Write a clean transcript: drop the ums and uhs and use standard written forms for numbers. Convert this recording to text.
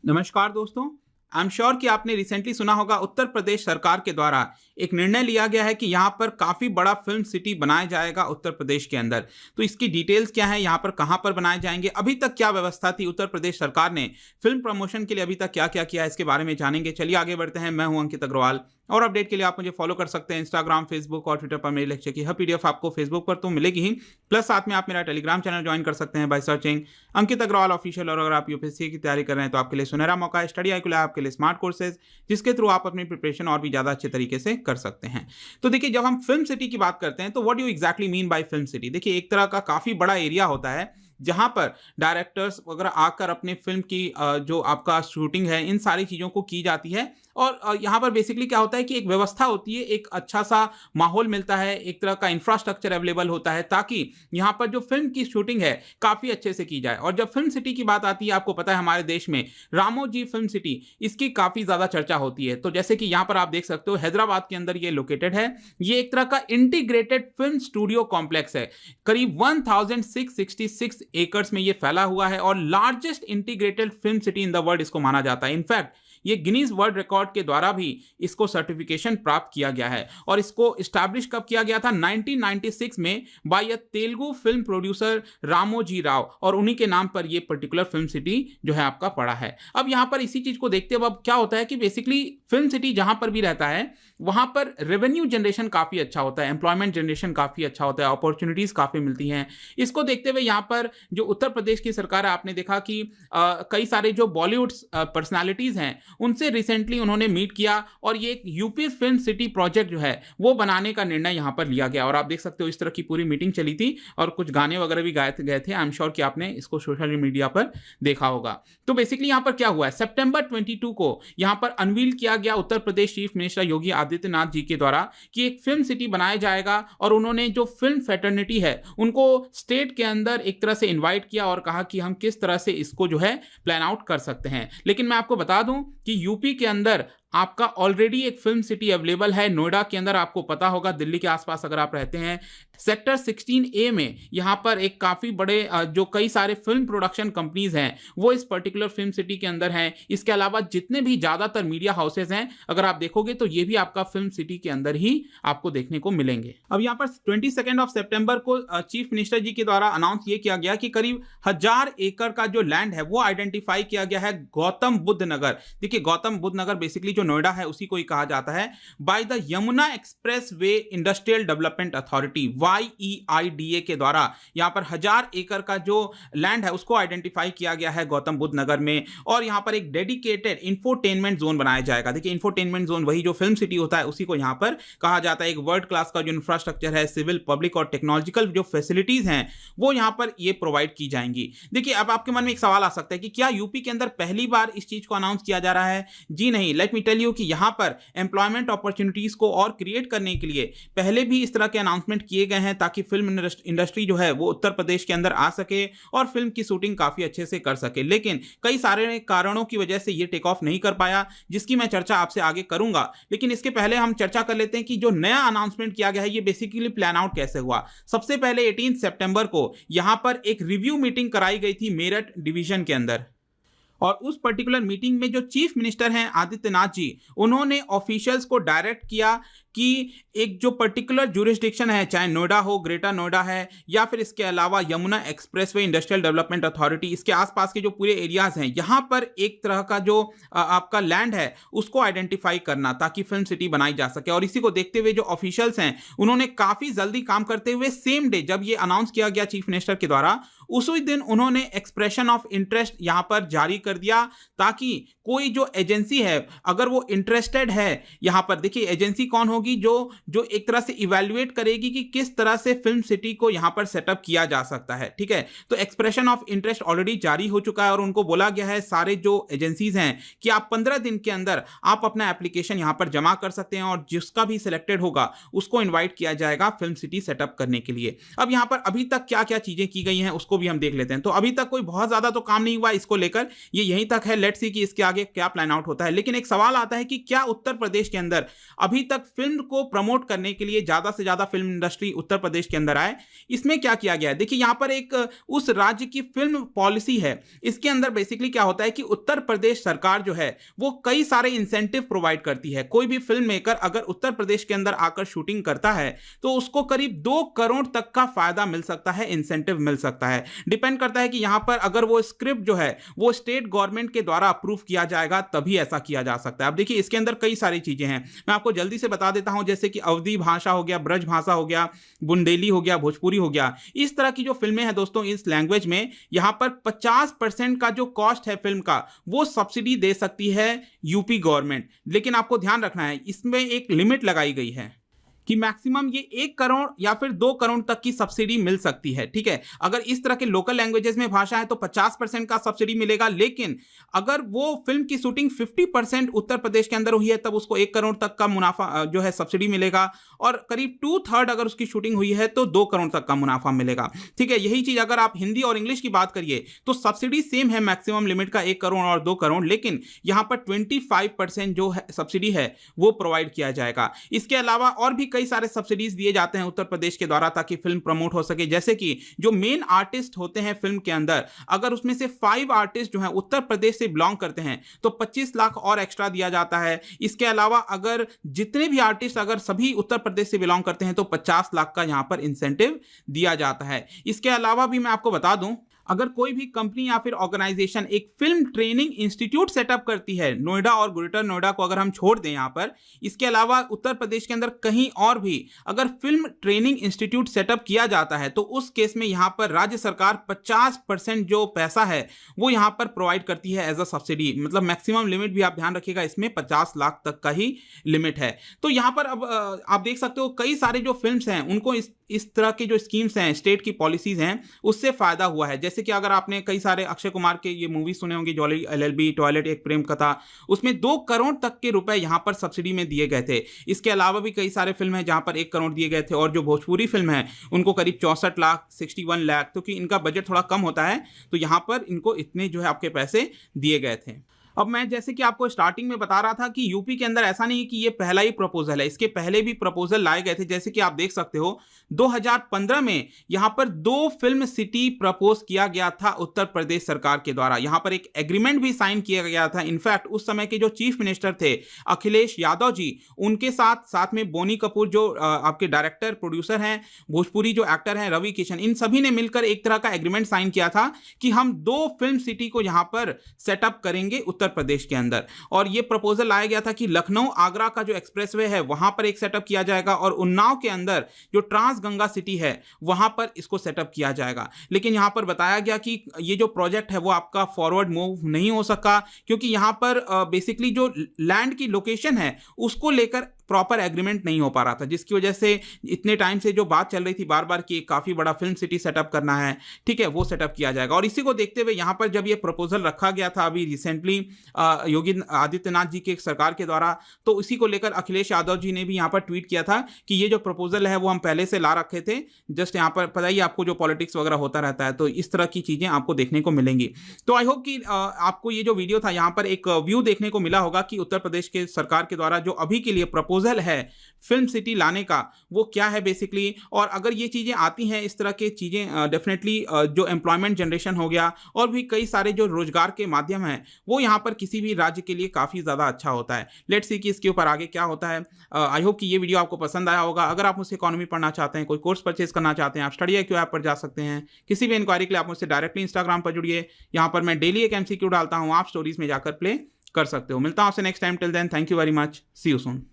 नमस्कार दोस्तों। I am sure कि आपने रिसेंटली सुना होगा उत्तर प्रदेश सरकार के द्वारा एक निर्णय लिया गया है कि यहाँ पर काफ़ी बड़ा फिल्म सिटी बनाया जाएगा उत्तर प्रदेश के अंदर। तो इसकी डिटेल्स क्या है, यहाँ पर कहाँ पर बनाए जाएंगे, अभी तक क्या व्यवस्था थी, उत्तर प्रदेश सरकार ने फिल्म प्रमोशन के लिए अभी तक क्या क्या किया है, इसके बारे में जानेंगे। चलिए आगे बढ़ते हैं। मैं हूं अंकित अग्रवाल और अपडेट के लिए आप मुझे फॉलो कर सकते हैं इंस्टाग्राम, फेसबुक और ट्विटर पर। मेरे लेक्चर की हर पीडीएफ आपको फेसबुक पर तो मिलेगी ही, प्लस साथ में आप मेरा टेलीग्राम चैनल ज्वाइन कर सकते हैं by searching Ankit Agarwal official. और अगर आप यूपीएससी की तैयारी कर रहे हैं तो आपके लिए सुनहरा मौका है। स्टडी आई आपके लिए स्मार्ट कोर्सेज, जिसके थ्रू आप अपनी प्रिपरेशन और भी ज़्यादा अच्छे तरीके से कर सकते हैं। तो देखिए, जब हम फिल्म सिटी की बात करते हैं तो what do you exactly mean by film city. देखिए, एक तरह का काफ़ी बड़ा एरिया होता है जहां पर डायरेक्टर्स वगैरह आकर अपने फिल्म की जो आपका शूटिंग है, इन सारी चीज़ों को की जाती है। और यहाँ पर बेसिकली क्या होता है कि एक व्यवस्था होती है, एक अच्छा सा माहौल मिलता है, एक तरह का इंफ्रास्ट्रक्चर अवेलेबल होता है ताकि यहाँ पर जो फिल्म की शूटिंग है काफ़ी अच्छे से की जाए। और जब फिल्म सिटी की बात आती है, आपको पता है हमारे देश में रामोजी फिल्म सिटी, इसकी काफ़ी ज़्यादा चर्चा होती है। तो जैसे कि यहाँ पर आप देख सकते हो, हैदराबाद के अंदर ये लोकेटेड है। ये एक तरह का इंटीग्रेटेड फिल्म स्टूडियो कॉम्प्लेक्स है। करीब 1666 एकर्स में ये फैला हुआ है और largest integrated film city in the world इसको माना जाता है। इनफैक्ट ये गिनीज वर्ल्ड रिकॉर्ड के द्वारा भी इसको सर्टिफिकेशन प्राप्त किया गया है। और इसको स्टैब्लिश कब किया गया था? 1996 में बाय अ तेलुगु फिल्म प्रोड्यूसर रामोजी राव, और उन्हीं के नाम पर ये पर्टिकुलर फिल्म सिटी जो है आपका पड़ा है। अब यहाँ पर इसी चीज को देखते हुए अब क्या होता है कि बेसिकली फिल्म सिटी जहां पर भी रहता है वहां पर रेवेन्यू जनरेशन काफी अच्छा होता है, एम्प्लॉयमेंट जनरेशन काफी अच्छा होता है, अपॉर्चुनिटीज काफी मिलती हैं। इसको देखते हुए यहाँ पर जो उत्तर प्रदेश की सरकार है, आपने देखा कि कई सारे जो बॉलीवुड पर्सनालिटीज हैं उनसे रिसेंटली उन्होंने मीट किया और ये एक यूपी फिल्म सिटी प्रोजेक्ट जो है वो बनाने का निर्णय यहाँ पर लिया गया। और आप देख सकते हो इस तरह की पूरी मीटिंग चली थी और कुछ गाने वगैरह भी गाए गए थे। आई एम श्योर कि आपने इसको सोशल मीडिया पर देखा होगा। तो बेसिकली यहाँ पर क्या हुआ है, सितंबर 22 को यहाँ पर अनवील किया गया उत्तर प्रदेश चीफ मिनिस्टर योगी आदित्यनाथ जी के द्वारा कि एक फिल्म सिटी बनाया जाएगा। और उन्होंने जो फिल्म फेटर्निटी है उनको स्टेट के अंदर एक तरह से इन्वाइट किया और कहा कि हम किस तरह से इसको जो है प्लान आउट कर सकते हैं। लेकिन मैं आपको बता दूं कि यूपी के अंदर आपका ऑलरेडी एक फिल्म सिटी अवेलेबल है। नोएडा के अंदर आपको पता होगा, दिल्ली के आसपास अगर आप रहते हैं, सेक्टर 16A में यहाँ पर एक काफ़ी बड़े जो कई सारे फिल्म प्रोडक्शन कंपनीज हैं वो इस पर्टिकुलर फिल्म सिटी के अंदर हैं। इसके अलावा जितने भी ज़्यादातर मीडिया हाउसेज हैं अगर आप देखोगे तो ये भी आपका फिल्म सिटी के अंदर ही आपको देखने को मिलेंगे। अब यहाँ पर 22 सितंबर को चीफ मिनिस्टर जी के द्वारा अनाउंस ये किया गया कि करीब 1000 एकड़ का जो लैंड है वो आइडेंटिफाई किया गया है गौतम बुद्ध नगर। देखिए, गौतम बुद्ध नगर बेसिकली जो नोएडा है उसी को ही कहा जाता है, by the Yamuna express way industrial development authority YEIDA के द्वारा यहां पर 1000 एकड़ का जो लैंड है उसको आइडेंटिफाई किया गया है गौतम बुद्ध नगर में। और यहां पर एक डेडिकेटेड इंफोटेनमेंट जोन बनाया जाएगा। देखिए, इंफोटेनमेंट जोन वही जो फिल्म सिटी होता है उसी को यहां पर कहा जाता है। एक वर्ल्ड क्लास का जो इंफ्रास्ट्रक्चर है, सिविल, पब्लिक और टेक्नोलॉजिकल जो फैसिलिटीज हैं वो यहां पर ये प्रोवाइड की जाएंगी। देखिए, अब आपके मन में एक सवाल आ सकता है कि क्या यूपी के अंदर पहली बार इस चीज को अनाउंस किया जा रहा है? जी नहीं। लेट मी टेल यू कि यहां पर एम्प्लॉयमेंट अपॉर्चुनिटीज को और क्रिएट करने के लिए पहले भी इस तरह के अनाउंसमेंट किए गए हैं ताकि फिल्म इंडस्ट्री जो है वो उत्तर प्रदेश के अंदर आ सके और फिल्म की शूटिंग काफी अच्छे से कर सके। लेकिन कई सारे कारणों की वजह से ये टेक ऑफ नहीं कर पाया, जिसकी मैं चर्चा आपसे आगे करूंगा। लेकिन इसके पहले हम चर्चा कर लेते हैं कि जो नया अनाउंसमेंट किया गया है ये बेसिकली प्लान आउट कैसे हुआ। सबसे पहले 18 सितंबर को यहां पर एक रिव्यू मीटिंग कराई गई थी मेरठ डिवीजन के अंदर। और उस पर्टिकुलर मीटिंग में जो चीफ मिनिस्टर हैं आदित्यनाथ जी, उन्होंने ऑफिशियल्स को डायरेक्ट किया कि एक जो पर्टिकुलर जुरिस्डिक्शन है, चाहे नोएडा हो, ग्रेटर नोएडा है, या फिर इसके अलावा Yamuna expressway industrial development authority, इसके आसपास के जो पूरे एरियाज हैं यहाँ पर एक तरह का जो आपका लैंड है उसको आइडेंटिफाई करना ताकि फिल्म सिटी बनाई जा सके। और इसी को देखते हुए जो ऑफिशियल्स हैं उन्होंने काफ़ी जल्दी काम करते हुए सेम डे जब ये अनाउंस किया गया चीफ मिनिस्टर के द्वारा, उसी दिन उन्होंने एक्सप्रेशन ऑफ इंटरेस्ट यहाँ पर जारी कर दिया ताकि कोई जो एजेंसी है अगर वो इंटरेस्टेड है यहाँ पर, देखिए एजेंसी कौन होगी, जो एक तरह से इवैल्यूएट करेगी कि किस तरह से फिल्म सिटी को यहाँ पर सेटअप किया जा सकता है। ठीक है, तो एक्सप्रेशन ऑफ इंटरेस्ट ऑलरेडी जारी हो चुका है और उनको बोला गया है सारे जो एजेंसीज हैं कि आप 15 दिन के अंदर आप अपना एप्लीकेशन यहाँ पर जमा कर सकते हैं और जिसका भी सिलेक्टेड होगा उसको इन्वाइट किया जाएगा फिल्म सिटी सेटअप करने के लिए। अब यहाँ पर अभी तक क्या क्या चीजें की गई हैं उसको भी हम देख लेते हैं। तो अभी तक कोई बहुत ज्यादा तो काम नहीं हुआ इसको लेकर, ये यहीं तक है। लेट्स सी कि इसके आगे क्या प्लान आउट होता है। लेकिन एक सवाल आता है कि क्या उत्तर प्रदेश के अंदर अभी तक फिल्म फिल्म को प्रमोट करने के लिए ज़्यादा से ज़्यादा फिल्म इंडस्ट्री उत्तर प्रदेश के अंदर आए। इसमें क्या किया गया है, देखिए यहाँ पर एक उस राज्य की फिल्म पॉलिसी है। इसके अंदर बेसिकली क्या होता है कि उत्तर प्रदेश सरकार जो है वो कई सारे इंसेंटिव प्रोवाइड करती है। कोई भी फिल्म मेकर अगर उत्तर प्रदेश के अंदर आकर शूटिंग करता है तो उसको करीब 2 करोड़ तक का फायदा मिल सकता है, इंसेंटिव मिल सकता है। डिपेंड करता है कि यहां पर अगर वो स्क्रिप्ट जो है वो स्टेट गवर्नमेंट के द्वारा अप्रूव किया जाएगा तभी ऐसा किया जा सकता है। अब देखिए इसके अंदर कई सारी चीजें हैं, मैं आपको जल्दी से बता देता हूं, जैसे कि अवधी भाषा हो गया, ब्रज भाषा हो गया, बुंदेली हो गया, भोजपुरी हो गया। इस तरह की जो फिल्में हैं दोस्तों इस लैंग्वेज में, यहां पर 50% का जो कॉस्ट है फिल्म का वो सब्सिडी दे सकती है यूपी गवर्नमेंट। लेकिन आपको ध्यान रखना है इसमें एक लिमिट लगाई गई है कि मैक्सिमम ये 1 करोड़ या फिर 2 करोड़ तक की सब्सिडी मिल सकती है। ठीक है, अगर इस तरह के लोकल लैंग्वेजेस में भाषा है तो 50% का सब्सिडी मिलेगा, लेकिन अगर वो फिल्म की शूटिंग 50% उत्तर प्रदेश के अंदर हुई है तब उसको 1 करोड़ तक का मुनाफा जो है सब्सिडी मिलेगा, और करीब 2/3 अगर उसकी शूटिंग हुई है तो 2 करोड़ तक का मुनाफा मिलेगा। ठीक है, यही चीज अगर आप हिंदी और इंग्लिश की बात करिए तो सब्सिडी सेम है, मैक्सिमम लिमिट का 1 करोड़ और 2 करोड़, लेकिन यहां पर 25% जो है सब्सिडी है वो प्रोवाइड किया जाएगा। इसके अलावा और भी कई सारे सब्सिडीज दिए जाते हैं उत्तर प्रदेश के द्वारा ताकि फिल्म प्रमोट हो सके। जैसे कि जो मेन आर्टिस्ट होते हैं फिल्म के अंदर, अगर उसमें से 5 आर्टिस्ट जो हैं उत्तर प्रदेश से बिलोंग करते हैं तो 25 लाख और एक्स्ट्रा दिया जाता है। इसके अलावा अगर जितने भी आर्टिस्ट अगर सभी उत्तर प्रदेश से बिलोंग करते हैं तो 50 लाख का यहां पर इंसेंटिव दिया जाता है। इसके अलावा भी मैं आपको बता दूं, अगर कोई भी कंपनी या फिर ऑर्गेनाइजेशन एक फिल्म ट्रेनिंग इंस्टीट्यूट सेटअप करती है, नोएडा और ग्रेटर नोएडा को अगर हम छोड़ दें यहां पर, इसके अलावा उत्तर प्रदेश के अंदर कहीं और भी अगर फिल्म ट्रेनिंग इंस्टीट्यूट सेटअप किया जाता है तो उस केस में यहां पर राज्य सरकार 50% जो पैसा है वो यहां पर प्रोवाइड करती है एज अ सब्सिडी। मतलब मैक्सिमम लिमिट भी आप ध्यान रखिएगा, इसमें 50 लाख तक का ही लिमिट है। तो यहां पर अब आप देख सकते हो कई सारे जो फिल्म्स हैं उनको इस तरह की जो स्कीम्स हैं, स्टेट की पॉलिसीज हैं, उससे फायदा हुआ है। जैसे कि अगर आपने कई सारे अक्षय कुमार के ये मूवी सुने होंगे, जॉली LLB, टॉयलेट एक प्रेम कथा, उसमें 2 करोड़ तक के रुपए यहां पर सब्सिडी में दिए गए थे। इसके अलावा भी कई सारे फिल्म हैं जहां पर 1 करोड़ दिए गए थे, और जो भोजपुरी फिल्म है उनको करीब 64 लाख 61 लाख, क्योंकि इनका बजट थोड़ा कम होता है तो यहां पर इनको इतने जो है आपके पैसे दिए गए थे। अब मैं जैसे कि आपको स्टार्टिंग में बता रहा था कि यूपी के अंदर ऐसा नहीं है कि ये पहला ही प्रपोजल है, इसके पहले भी प्रपोजल लाए गए थे। जैसे कि आप देख सकते हो 2015 में यहां पर 2 फिल्म सिटी प्रपोज किया गया था उत्तर प्रदेश सरकार के द्वारा। यहां पर एक एग्रीमेंट भी साइन किया गया था। इनफैक्ट उस समय के जो चीफ मिनिस्टर थे अखिलेश यादव जी, उनके साथ में बोनी कपूर जो आपके डायरेक्टर प्रोड्यूसर हैं, भोजपुरी जो एक्टर हैं रवि किशन, इन सभी ने मिलकर एक तरह का एग्रीमेंट साइन किया था कि हम 2 फिल्म सिटी को यहां पर सेटअप करेंगे उत्तर प्रदेश के अंदर। और यह प्रपोजल लाया गया था कि लखनऊ आगरा का जो एक्सप्रेसवे है वहां पर एक सेटअप किया जाएगा, और उन्नाव के अंदर जो ट्रांस गंगा सिटी है वहां पर इसको सेटअप किया जाएगा। लेकिन यहां पर बताया गया कि ये जो प्रोजेक्ट है वो आपका फॉरवर्ड मूव नहीं हो सका, क्योंकि यहां पर बेसिकली जो लैंड की लोकेशन है उसको लेकर प्रॉपर एग्रीमेंट नहीं हो पा रहा था, जिसकी वजह से इतने टाइम से जो बात चल रही थी बार बार कि काफी बड़ा फिल्म सिटी सेटअप करना है, ठीक है, वो सेटअप किया जाएगा। और इसी को देखते हुए यहां पर जब ये प्रपोजल रखा गया था अभी रिसेंटली योगी आदित्यनाथ जी के सरकार के द्वारा, तो इसी को लेकर अखिलेश यादव जी ने भी यहां पर ट्वीट किया था कि ये जो प्रपोजल है वो हम पहले से ला रखे थे, जस्ट यहां पर पता ही आपको जो पॉलिटिक्स वगैरह होता रहता है, तो इस तरह की चीजें आपको देखने को मिलेंगी। तो आई होप कि आपको ये जो वीडियो था यहां पर एक व्यू देखने को मिला होगा कि उत्तर प्रदेश के सरकार के द्वारा जो अभी के लिए प्रपोजल है फिल्म सिटी लाने का वो क्या है बेसिकली। और अगर ये चीजें आती हैं, इस तरह की चीजें डेफिनेटली जो एम्प्लॉयमेंट जनरेशन हो गया और भी कई सारे जो रोजगार के माध्यम हैं वो यहाँ पर किसी भी राज्य के लिए काफी ज्यादा अच्छा होता है। लेट्स सी कि इसके ऊपर आगे क्या होता है। आई होप कि ये वीडियो आपको पसंद आया होगा। अगर आप मुझसे इकोनॉमी पढ़ना चाहते हैं, कोई कोर्स परचेज करना चाहते हैं, आप StudyIQ ऐप पर जा सकते हैं। किसी भी इंक्वायरी के लिए आप मुझसे डायरेक्टली इंस्टाग्राम पर जुड़िए, यहाँ पर मैं डेली एक MCQ डालता हूँ, आप स्टोरीज में जाकर प्ले कर सकते हो। मिलता हूँ आपसे next time. Till then thank you very much, see you soon.